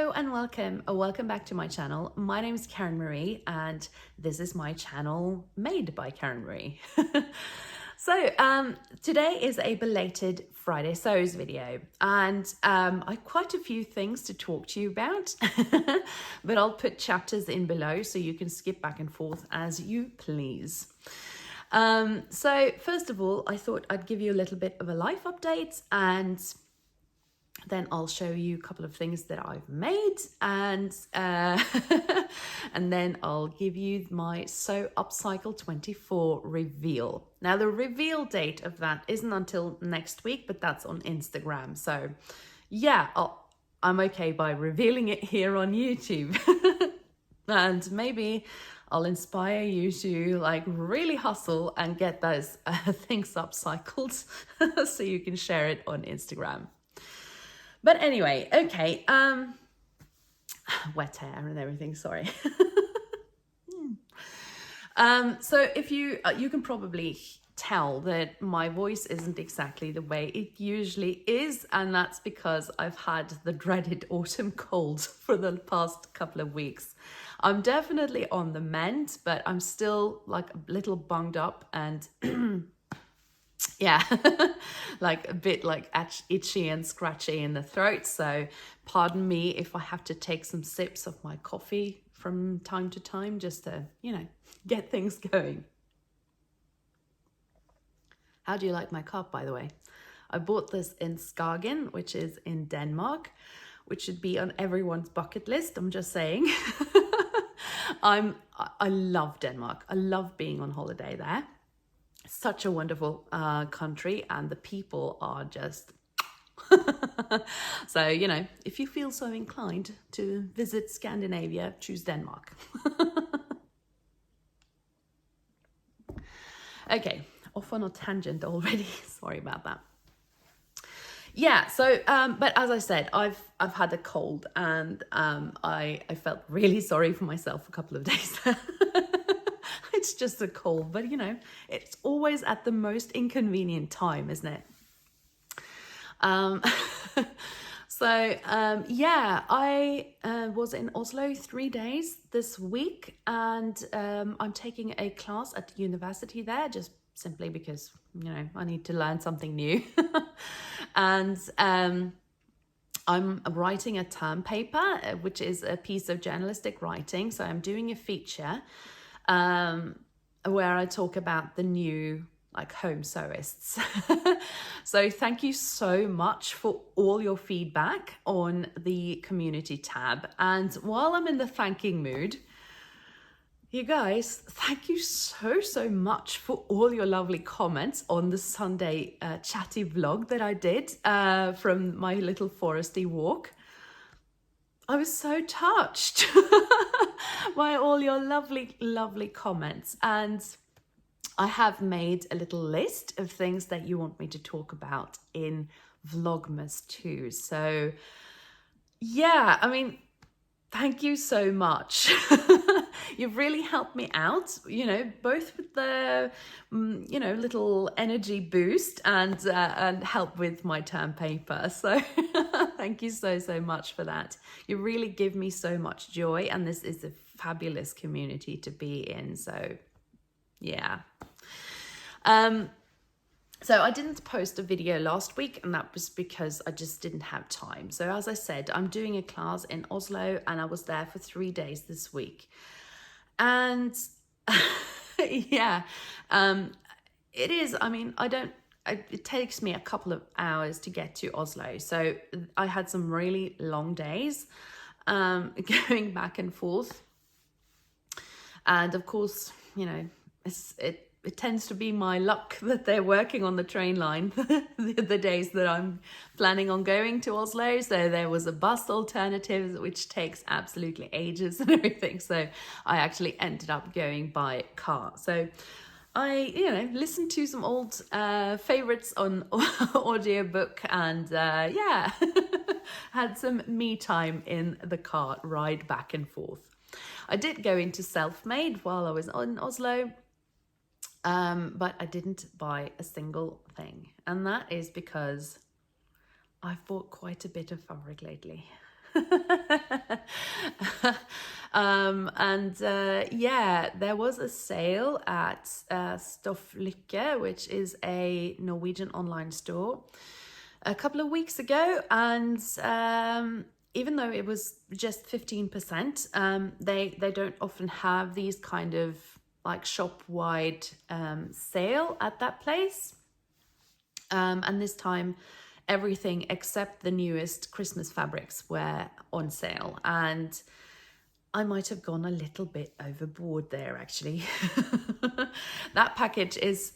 Hello and welcome back to my channel. My name is Karen Marie and this is my channel made by Karen Marie. Today is a belated Friday Sews video and I have quite a few things to talk to you about, but I'll put chapters in below so you can skip back and forth as you please. So first of all, I thought I'd give you a little bit of a life update, and then I'll show you a couple of things that I've made, and and then I'll give you my Sew Upcycle 24 reveal. Now the reveal date of that isn't until next week, but that's on Instagram. So yeah, I'm okay by revealing it here on YouTube. And maybe I'll inspire you to like really hustle and get those things upcycled so you can share it on Instagram. But anyway, okay, wet hair and everything, sorry. So if you can probably tell that my voice isn't exactly the way it usually is, and that's because I've had the dreaded autumn cold for the past couple of weeks. I'm definitely on the mend, but I'm still like a little bunged up and yeah, like a bit like itchy and scratchy in the throat. So pardon me if I have to take some sips of my coffee from time to time just to, get things going. How do you like my cup, by the way? I bought this in Skagen, which is in Denmark, which should be on everyone's bucket list. I'm just saying. I love Denmark. I love being on holiday there. Such a wonderful country, and the people are just so if you feel so inclined to visit Scandinavia, choose Denmark. Okay, off on a tangent already. Sorry about that. Yeah, so but as I said, I've had a cold, and I felt really sorry for myself a couple of days there. It's just a cold, but it's always at the most inconvenient time, isn't it? Yeah, I was in Oslo 3 days this week, and I'm taking a class at the university there, just simply because, I need to learn something new. And I'm writing a term paper, which is a piece of journalistic writing. So I'm doing a feature where I talk about the new home sewists. So thank you so much for all your feedback on the community tab. And while I'm in the thanking mood, you guys, thank you so much for all your lovely comments on the Sunday chatty vlog that I did from my little foresty walk. I was so touched by all your lovely comments, and I have made a little list of things that you want me to talk about in Vlogmas too. So yeah, I mean, thank you so much. You've really helped me out, both with the, little energy boost and help with my term paper. So thank you so much for that. You really give me so much joy, and this is a fabulous community to be in. So yeah. So I didn't post a video last week, and that was because I just didn't have time. So as I said, I'm doing a class in Oslo, and I was there for 3 days this week. And yeah, it is, I mean, it takes me a couple of hours to get to Oslo. So I had some really long days going back and forth. And of course, it tends to be my luck that they're working on the train line the days that I'm planning on going to Oslo. So there was a bus alternative, which takes absolutely ages and everything. So I actually ended up going by car. So I, listened to some old favorites on audiobook, and yeah, had some me time in the car ride back and forth. I did go into Selfmade while I was in Oslo. But I didn't buy a single thing. And that is because I've bought quite a bit of fabric lately. Yeah, there was a sale at Stoff Lykke, which is a Norwegian online store, a couple of weeks ago, and even though it was just 15%, they don't often have these kind of like shop-wide sale at that place. And this time, everything except the newest Christmas fabrics were on sale, and I might have gone a little bit overboard there, actually. That package is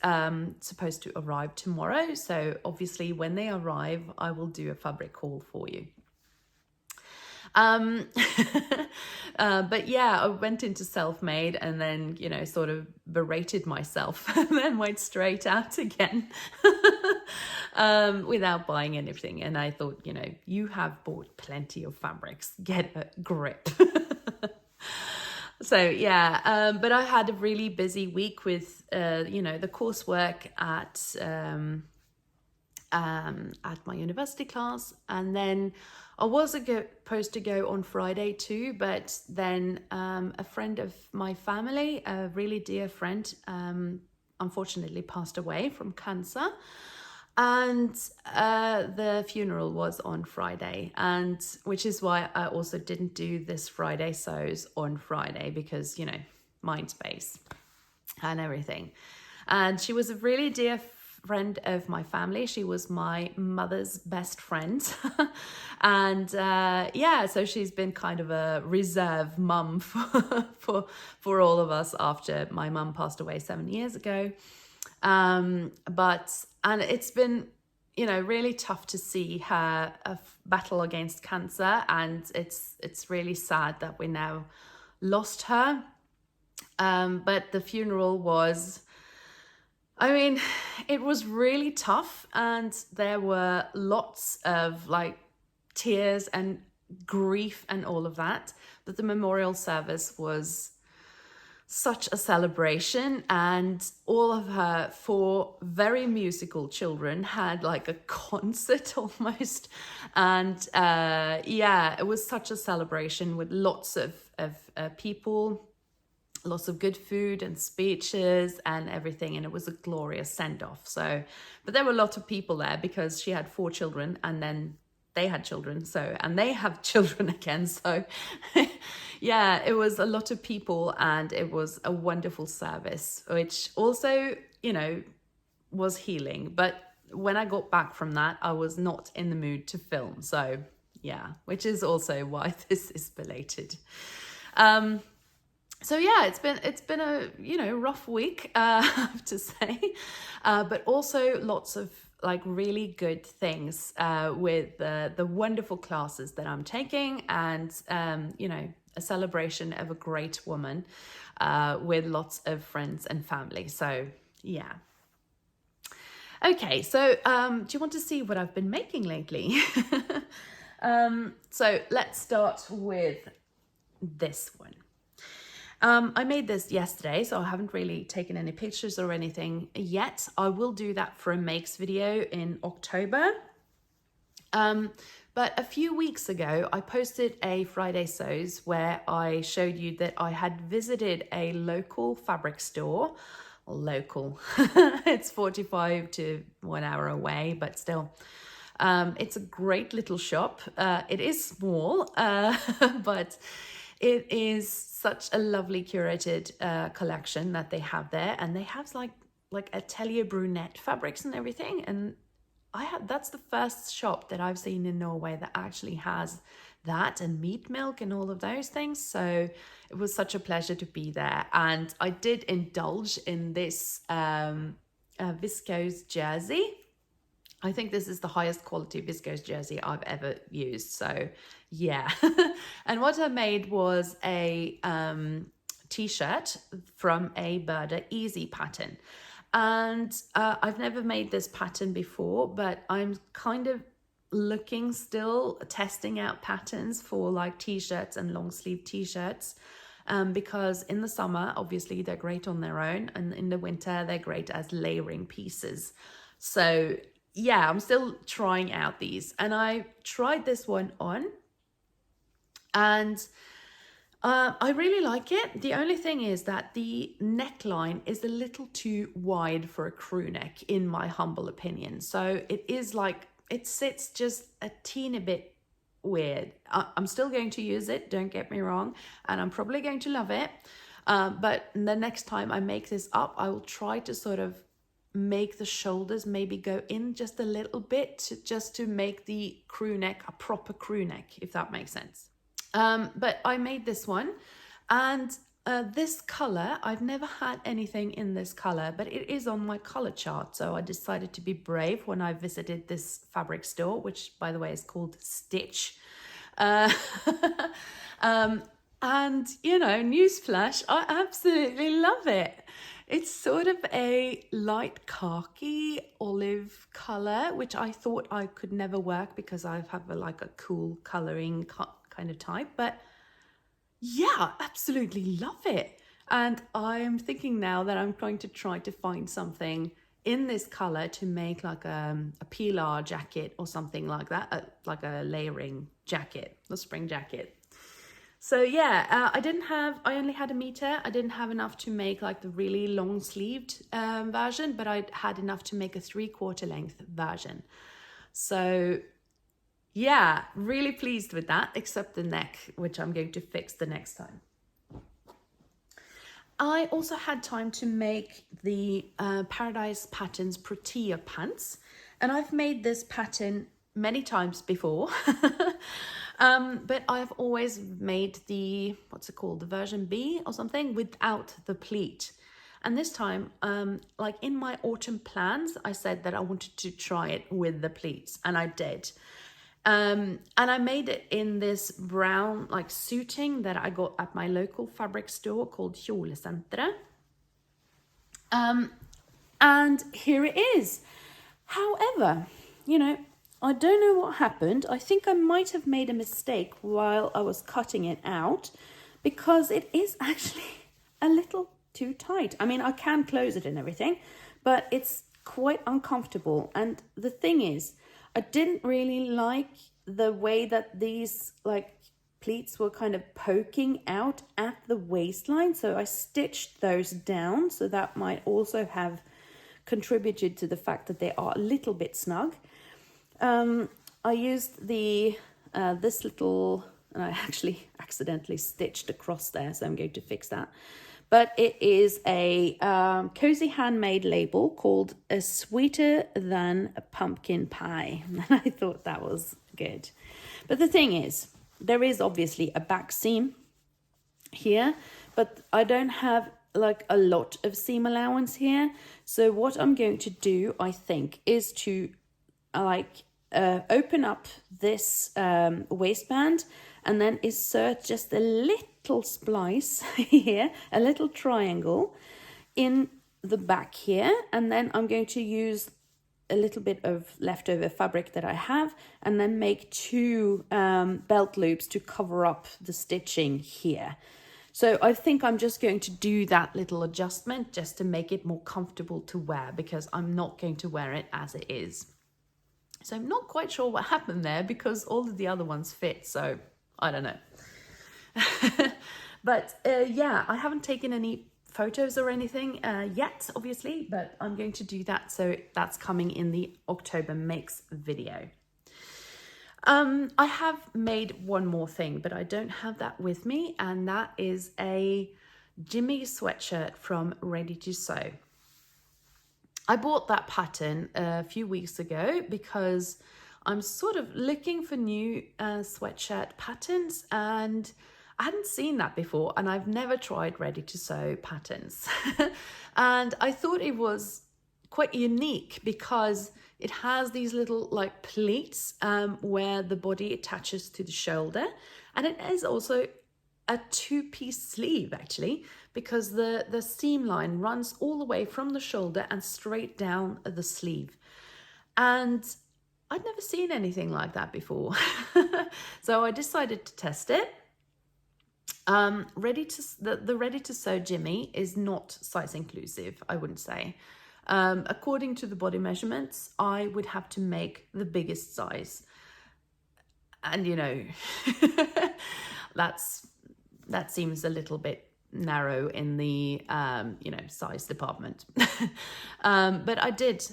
supposed to arrive tomorrow, so obviously when they arrive, I will do a fabric haul for you. But yeah, I went into Selfmade and then, you know, sort of berated myself and then went straight out again without buying anything. And I thought, you know, you have bought plenty of fabrics, get a grip. So yeah, but I had a really busy week with, you know, the coursework at my university class, and then I was supposed to go on Friday too, but then a friend of my family, a really dear friend, unfortunately passed away from cancer, and the funeral was on Friday, and which is why I also didn't do this Friday sews on Friday, because, you know, mind space and everything. And she was a really dear friend of my family. She was my mother's best friend. And yeah, so she's been kind of a reserve mum for all of us after my mum passed away 7 years ago. And it's been, you know, really tough to see her battle against cancer, and it's really sad that we now lost her. But the funeral was, I mean, it was really tough, and there were lots of like tears and grief and all of that. But the memorial service was such a celebration, and all of her 4 very musical children had like a concert almost. And yeah, it was such a celebration with lots of people, lots of good food and speeches and everything, and it was a glorious send-off. So, but there were a lot of people there because she had 4 children, and then they had children, so, and they have children again, so yeah, it was a lot of people, and it was a wonderful service, which also, you know, was healing. But when I got back from that, I was not in the mood to film, so yeah, which is also why this is belated. So yeah, it's been a, you know, rough week, I have to say, but also lots of like really good things with the wonderful classes that I'm taking, and you know, a celebration of a great woman with lots of friends and family. So yeah. Okay, so do you want to see what I've been making lately? So let's start with this one. I made this yesterday, so I haven't really taken any pictures or anything yet. I will do that for a makes video in October. But a few weeks ago, I posted a Friday Sews where I showed you that I had visited a local fabric store. Local, it's 45 to 1 hour away, but still. It's a great little shop. It is small, but it is such a lovely curated collection that they have there, and they have like Atelier Brunette fabrics and everything. And that's the first shop that I've seen in Norway that actually has that, and Meat Milk and all of those things. So it was such a pleasure to be there, and I did indulge in this viscose jersey. I think this is the highest quality viscose jersey I've ever used. So yeah. And what I made was a t-shirt from a Burda Easy pattern. And I've never made this pattern before, but I'm kind of looking still, testing out patterns for like t-shirts and long sleeve t-shirts. Because in the summer, obviously they're great on their own, and in the winter, they're great as layering pieces. So yeah, I'm still trying out these, and I tried this one on, And I really like it. The only thing is that the neckline is a little too wide for a crew neck, in my humble opinion. So it is like, it sits just a teeny bit weird. I'm still going to use it, don't get me wrong, and I'm probably going to love it. But the next time I make this up, I will try to sort of make the shoulders maybe go in just a little bit, just to make the crew neck a proper crew neck, if that makes sense. But I made this one, and this color, I've never had anything in this color, but it is on my color chart. So I decided to be brave when I visited this fabric store, which by the way is called Stitch. And you know, newsflash, I absolutely love it. It's sort of a light khaki olive color, which I thought I could never work because I have like a cool coloring kind of type, but yeah, absolutely love it. And I am thinking now that I'm going to try to find something in this color to make like a PR jacket or something like that, like a layering jacket, a spring jacket. So yeah, I only had a meter. I didn't have enough to make like the really long sleeved version, but I had enough to make a 3/4 length version. So yeah, really pleased with that, except the neck, which I'm going to fix the next time. I also had time to make the Paradise Patterns Protea pants, and I've made this pattern many times before. But I've always made the, what's it called, the version B or something, without the pleat. And this time, like in my autumn plans, I said that I wanted to try it with the pleats, and I did. And I made it in this brown like suiting that I got at my local fabric store called Kjolesenteret. And here it is. However, you know, I don't know what happened. I think I might have made a mistake while I was cutting it out, because it is actually a little too tight. I mean, I can close it and everything, but it's quite uncomfortable. And the thing is, I didn't really like the way that these like pleats were kind of poking out at the waistline. So I stitched those down. So that might also have contributed to the fact that they are a little bit snug. I used the this little, and I actually accidentally stitched across there, so I'm going to fix that. But it is a cozy handmade label called A Sweeter Than a Pumpkin Pie. And I thought that was good. But the thing is, there is obviously a back seam here, but I don't have like a lot of seam allowance here. So what I'm going to do, I think, is to open up this waistband and then insert just a little splice here, a little triangle in the back here, and then I'm going to use a little bit of leftover fabric that I have, and then make two belt loops to cover up the stitching here. So I think I'm just going to do that little adjustment just to make it more comfortable to wear, because I'm not going to wear it as it is. So I'm not quite sure what happened there, because all of the other ones fit, so I don't know. But yeah, I haven't taken any photos or anything yet, obviously, but I'm going to do that. So that's coming in the October Makes video. I have made one more thing, but I don't have that with me, and that is a Jimmy sweatshirt from Ready to Sew. I bought that pattern a few weeks ago because I'm sort of looking for new sweatshirt patterns, and I hadn't seen that before, and I've never tried Ready to Sew patterns. And I thought it was quite unique because it has these little like pleats where the body attaches to the shoulder, and it is also a two-piece sleeve actually, because the seam line runs all the way from the shoulder and straight down the sleeve. And I'd never seen anything like that before. So I decided to test it. The Ready to Sew Jimmy is not size inclusive, I wouldn't say. According to the body measurements, I would have to make the biggest size. And you know, that seems a little bit narrow in the size department. But I did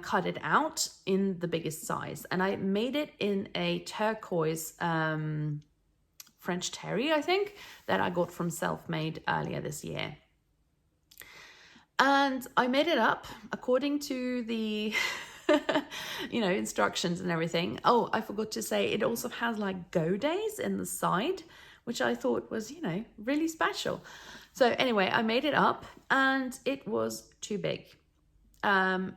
cut it out in the biggest size, and I made it in a turquoise French terry, I think, that I got from Selfmade earlier this year. And I made it up according to the instructions and everything. Oh, I forgot to say, it also has like go days in the side, which I thought was, really special. So anyway, I made it up and it was too big. It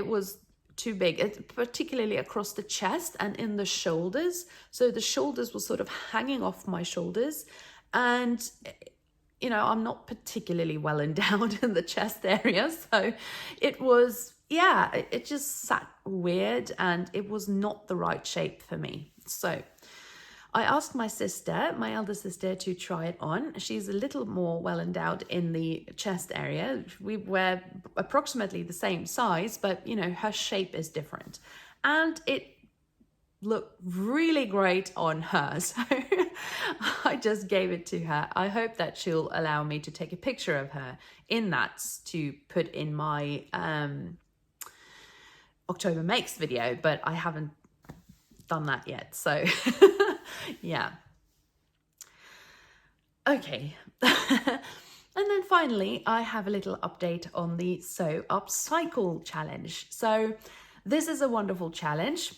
was too big, particularly across the chest and in the shoulders. So the shoulders were sort of hanging off my shoulders, and I'm not particularly well endowed in the chest area. So it was, it just sat weird and it was not the right shape for me. So I asked my elder sister, to try it on. She's a little more well endowed in the chest area. We were approximately the same size, but her shape is different. And it looked really great on her. So I just gave it to her. I hope that she'll allow me to take a picture of her in that to put in my October Makes video, but I haven't done that yet. So yeah. Okay. And then finally, I have a little update on the Sew Upcycle challenge. So this is a wonderful challenge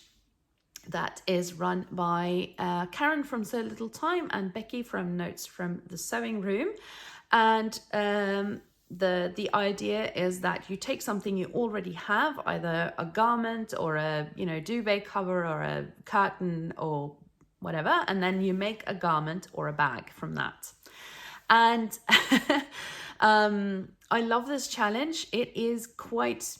that is run by Karen from Sew Little Time and Becky from Notes from the Sewing Room. And the idea is that you take something you already have, either a garment or a duvet cover or a curtain or whatever, and then you make a garment or a bag from that. And I love this challenge. It is quite,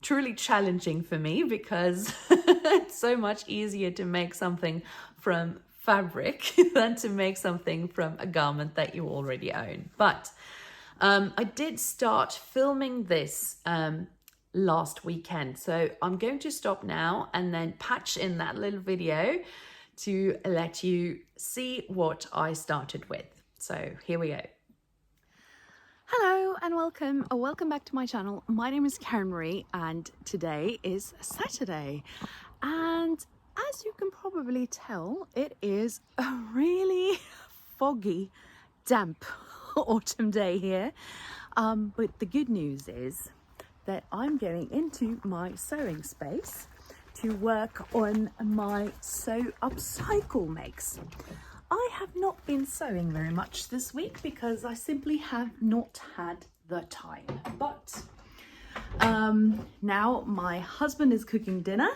truly challenging for me, because it's so much easier to make something from fabric than to make something from a garment that you already own. But I did start filming this last weekend. So I'm going to stop now and then patch in that little video to let you see what I started with. So here we go. Hello and welcome back to my channel. My name is Karen Marie and today is Saturday, and as you can probably tell, it is a really foggy, damp autumn day here, but the good news is that I'm going into my sewing space to work on my Sew Upcycle makes. I have not been sewing very much this week because I simply have not had the time. But now my husband is cooking dinner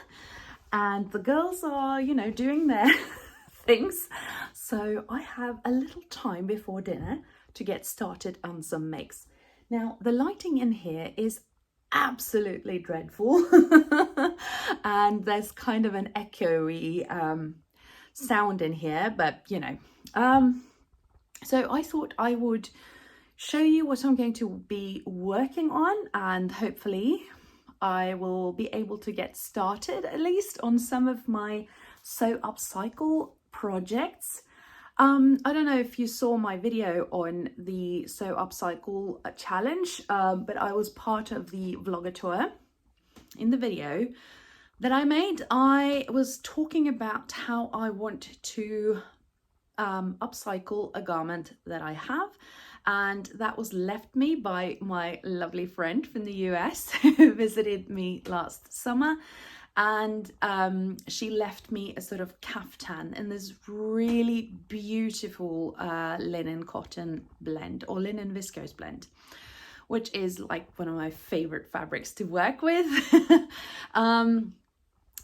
and the girls are, doing their things. So I have a little time before dinner to get started on some makes. Now, the lighting in here is absolutely dreadful and there's kind of an echoey sound in here, but so I thought I would show you what I'm going to be working on, and hopefully I will be able to get started at least on some of my Sew Upcycle projects. I don't know if you saw my video on the Sew Upcycle challenge, but I was part of the vlogger tour. In the video that I made, I was talking about how I want to upcycle a garment that I have, and that was left me by my lovely friend from the US who visited me last summer, and she left me a sort of caftan in this really beautiful linen cotton blend, or linen viscose blend, which is like one of my favorite fabrics to work with.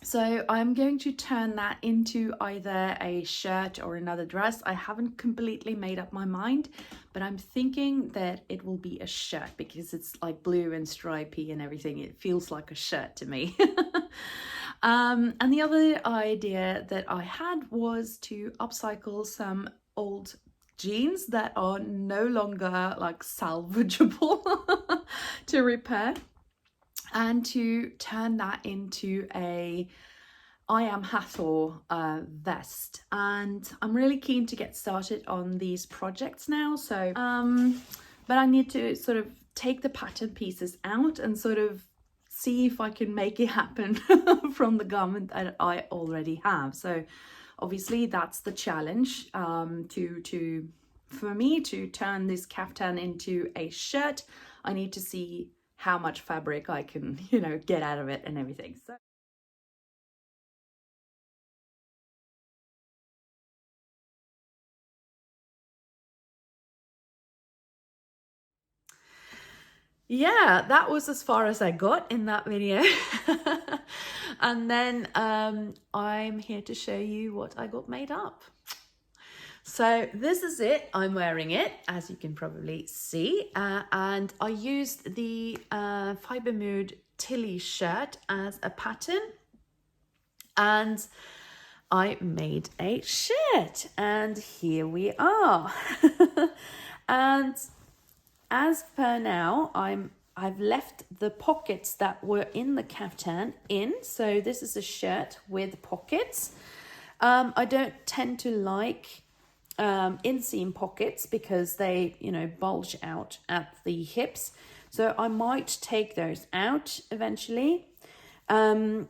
So I'm going to turn that into either a shirt or another dress. I haven't completely made up my mind, but I'm thinking that it will be a shirt because it's like blue and stripy and everything. It feels like a shirt to me. And the other idea that I had was to upcycle some old jeans that are no longer like salvageable to repair, and to turn that into a I Am Hathor vest, and I'm really keen to get started on these projects now. So, but I need to sort of take the pattern pieces out and sort of see if I can make it happen from the garment that I already have. So obviously that's the challenge, for me to turn this kaftan into a shirt. I need to see how much fabric I can, get out of it and everything. So yeah, that was as far as I got in that video. And then I'm here to show you what I got made up. So this is it. I'm wearing it, as you can probably see. And I used the Fiber Mood Tilly shirt as a pattern. And I made a shirt. And here we are. And as per now, I've left the pockets that were in the kaftan in. So this is a shirt with pockets. I don't tend to like inseam pockets because they, bulge out at the hips. So I might take those out eventually. But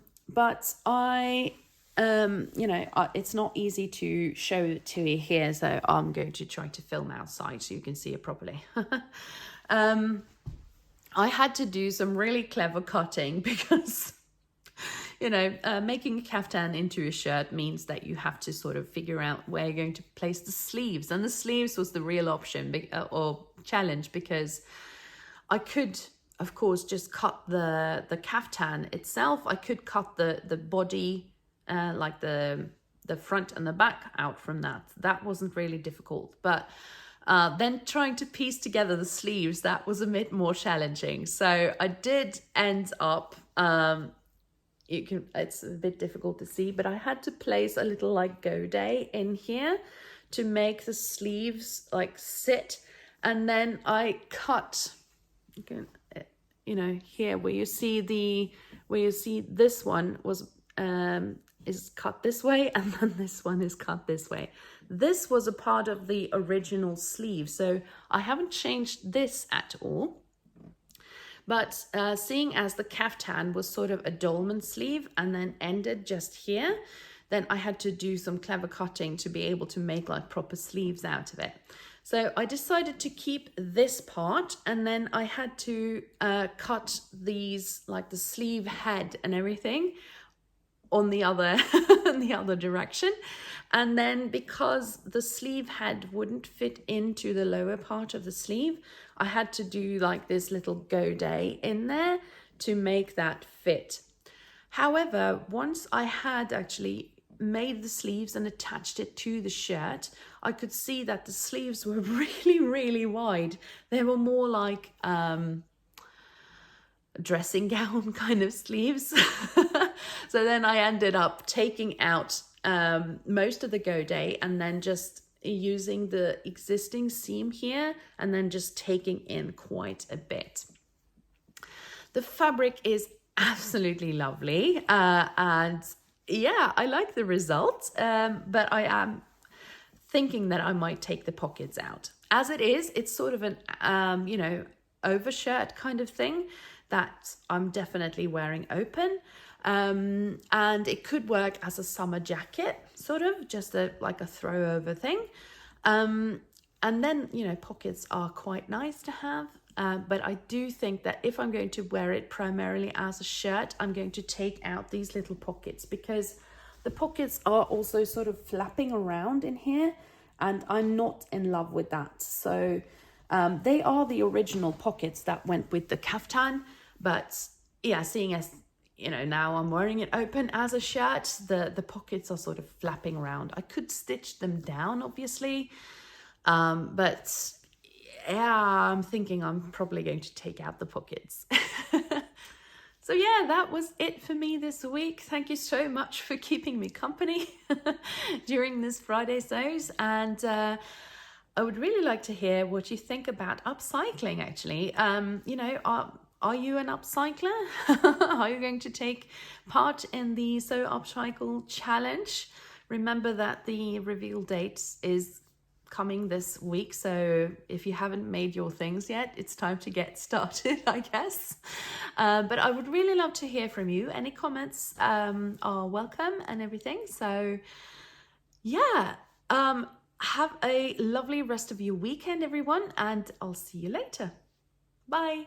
it's not easy to show it to you here, so I'm going to try to film outside so you can see it properly. I had to do some really clever cutting because, making a kaftan into a shirt means that you have to sort of figure out where you're going to place the sleeves. And the sleeves was the real option or challenge, because I could, of course, just cut the kaftan itself. I could cut the body, like the front and the back out from that. That wasn't really difficult. But then trying to piece together the sleeves, that was a bit more challenging. So I did end up, it's a bit difficult to see, but I had to place a little like godet in here to make the sleeves like sit. And then I cut, here where you see this one was, is cut this way, and then this one is cut this way. This was a part of the original sleeve, so I haven't changed this at all. But seeing as the kaftan was sort of a dolman sleeve and then ended just here, then I had to do some clever cutting to be able to make like proper sleeves out of it. So I decided to keep this part, and then I had to cut these, like the sleeve head and everything, on the other the other direction. And then because the sleeve head wouldn't fit into the lower part of the sleeve, I had to do like this little godet in there to make that fit. However, once I had actually made the sleeves and attached it to the shirt, I could see that the sleeves were really, really wide. They were more like dressing gown kind of sleeves. So then I ended up taking out most of the godet and then just using the existing seam here and then just taking in quite a bit. The fabric is absolutely lovely, and yeah, I like the result, but I am thinking that I might take the pockets out. As it is, it's sort of an overshirt kind of thing that I'm definitely wearing open, and it could work as a summer jacket, sort of just like a throw over thing, and then pockets are quite nice to have, but I do think that if I'm going to wear it primarily as a shirt, I'm going to take out these little pockets, because the pockets are also sort of flapping around in here and I'm not in love with that. So they are the original pockets that went with the kaftan, but yeah, seeing as now I'm wearing it open as a shirt, the pockets are sort of flapping around. I could stitch them down, obviously, but yeah, I'm thinking I'm probably going to take out the pockets. So yeah, that was it for me this week. Thank you so much for keeping me company during this Friday sews, and I would really like to hear what you think about upcycling, actually. Are you an upcycler? Are you going to take part in the Sew Upcycle challenge? Remember that the reveal date is coming this week, so if you haven't made your things yet, it's time to get started, I guess. But I would really love to hear from you. Any comments are welcome and everything. So yeah, have a lovely rest of your weekend, everyone, and I'll see you later. Bye.